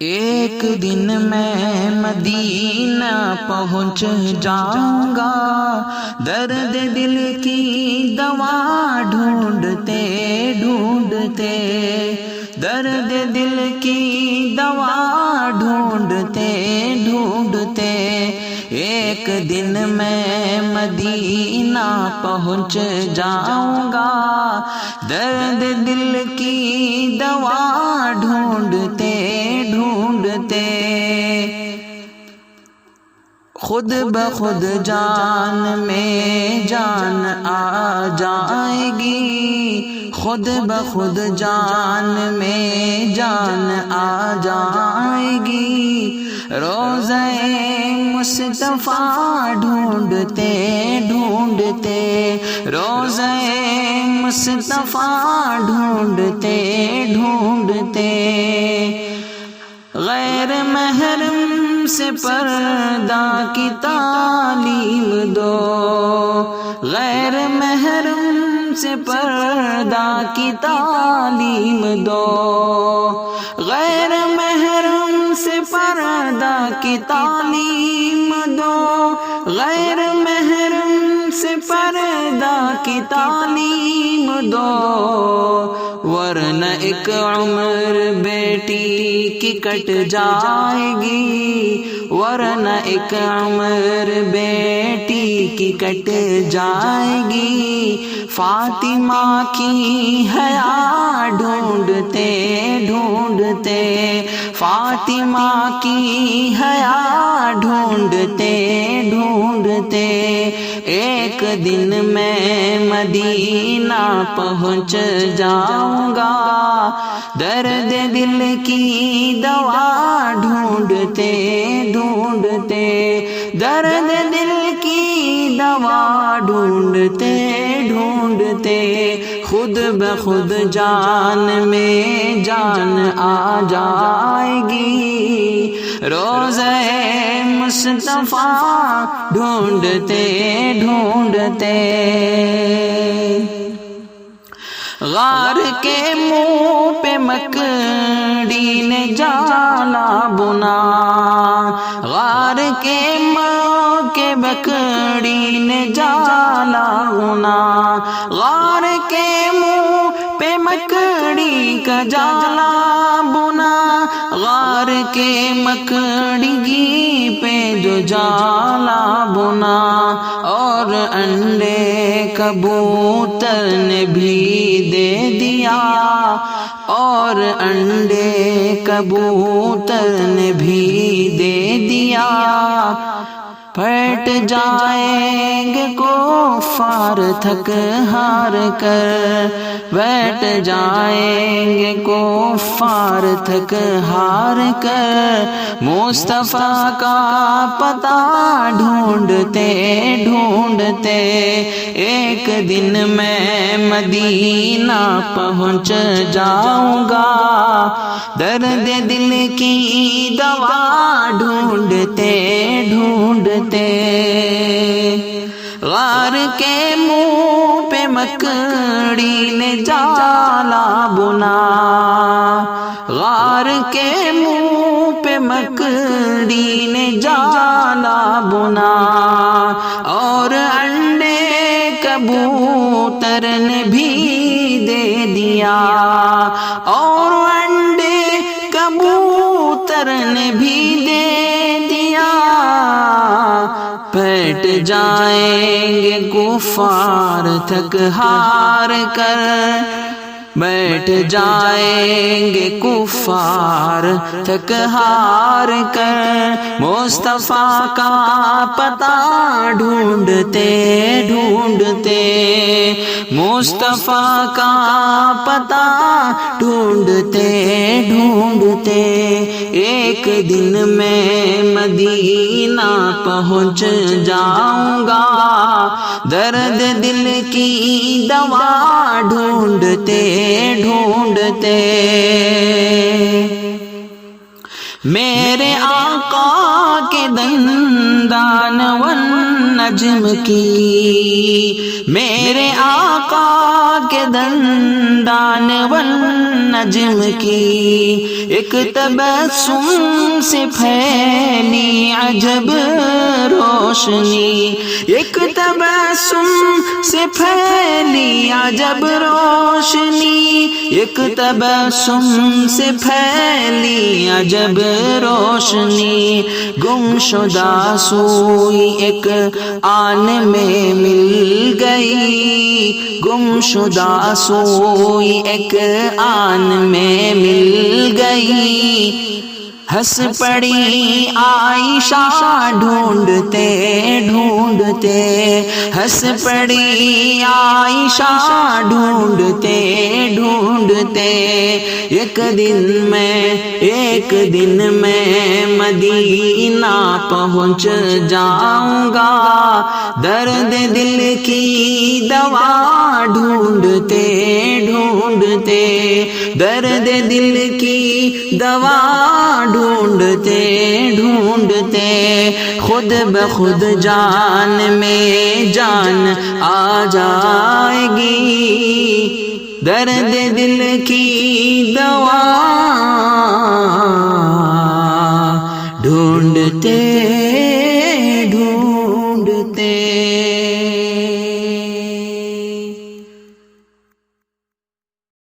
ایک دن میں مدینہ پہنچ جاؤں گا، درد دل کی دوا ڈھونڈتے ڈھونڈتے، درد دل کی دوا ڈھونڈتے ڈھونڈتے، ایک دن میں مدینہ پہنچ جاؤں گا، درد دل کی دوا ڈھونڈتے ڈھونڈتے، خود بخود جان میں جان آ جائے گی، خود بخود جان میں جان آ جائے گی، روضہ مصطفیٰ ڈھونڈتے ڈھونڈتے، روضہ مصطفیٰ ڈھونڈتے ڈھونڈتے، غیر محرم سے پردہ کی تعلیم دو، غیر محرم سے پردہ کی تعلیم دو، غیر محرم سے پردہ کی تعلیم دو، غیر محرم سے پردہ کی تعلیم دو، ورنہ ایک عمر بیٹی کی کٹ جائے گی، ورنہ ایک عمر بیٹی کی کٹ جائے گی، فاطمہ کی حیا ڈھونڈتے ڈھونڈتے، فاطمہ کی حیا ڈھونڈتے ڈھونڈتے، ایک دن میں مدینہ پہنچ جاؤں گا، درد دل کی دوا ڈھونڈتے ڈھونڈتے، درد دل کی دوا ڈھونڈتے ڈھونڈتے، خود بخود جان میں جان آ جائے گی، روضہ مصطفیٰ ڈھونڈتے ڈھونڈتے، غار کے منہ پہ مکڑی نے جالا بنا، غار کے منہ کے مکڑی نے جالا بنا، غار کے منہ پہ مکڑی کا جالا بنا، غار کے مکڑی پہ جو جالا بنا، اور انڈے کبوتر نے بھی دے دیا، اور انڈے کبوتر نے بھی دے دیا، پھٹ جائیں گے کفار تھک ہار کر، بیٹھ جائیں گے کفار تھک ہار کر، مصطفیٰ کا پتہ ڈھونڈتے ڈھونڈتے، ایک دن میں مدینہ پہنچ جاؤں گا، درد دل کی دوا ڈھونڈتے ڈھونڈتے، غار کے منہ پہ مکڑی نے جالا بنا، غار کے منہ پہ مکڑی نے جالا بنا، اور انڈے کبوتر نے بھی دے دیا، اور انڈے کبوتر نے بھی دے دیا، پھٹ جائیں گے کفار تھک ہار کر، بیٹھ جائیں گے کفار تھک ہار کر، مصطفیٰ کا پتہ ڈھونڈتے ڈھونڈتے، مصطفیٰ کا پتہ ڈھونڈتے ڈھونڈتے، ایک دن میں مدینہ پہنچ جاؤں گا، درد دل کی دوا ڈھونڈتے ڈھونڈتے، میرے آقا کے دندان والنجم کی، میرے آقا کے دندان والنجم کی، ایک تبسم سے پھیلی عجب روشنی، ایک تبسم سے پھیلی عجب روشنی، ایک تبسم سے پھیلی عجب روشنی، گم شدہ سوئی ایک آن میں مل گئی، گم شدہ سوئی ایک آن میں مل گئی، ہنس پڑی عائشہ ڈھونڈتے ڈھونڈتے، ہنس پڑی عائشہ ڈھونڈتے ڈھونڈتے، ایک دن میں مدینہ پہنچ جاؤں گا، درد دل کی دوا ڈھونڈتے ڈھونڈتے، درد دل کی دوا ڈھونڈتے ڈھونڈتے، خود بخود جان میں جان آ جائے گی، درد دل کی دوا ڈھونڈتے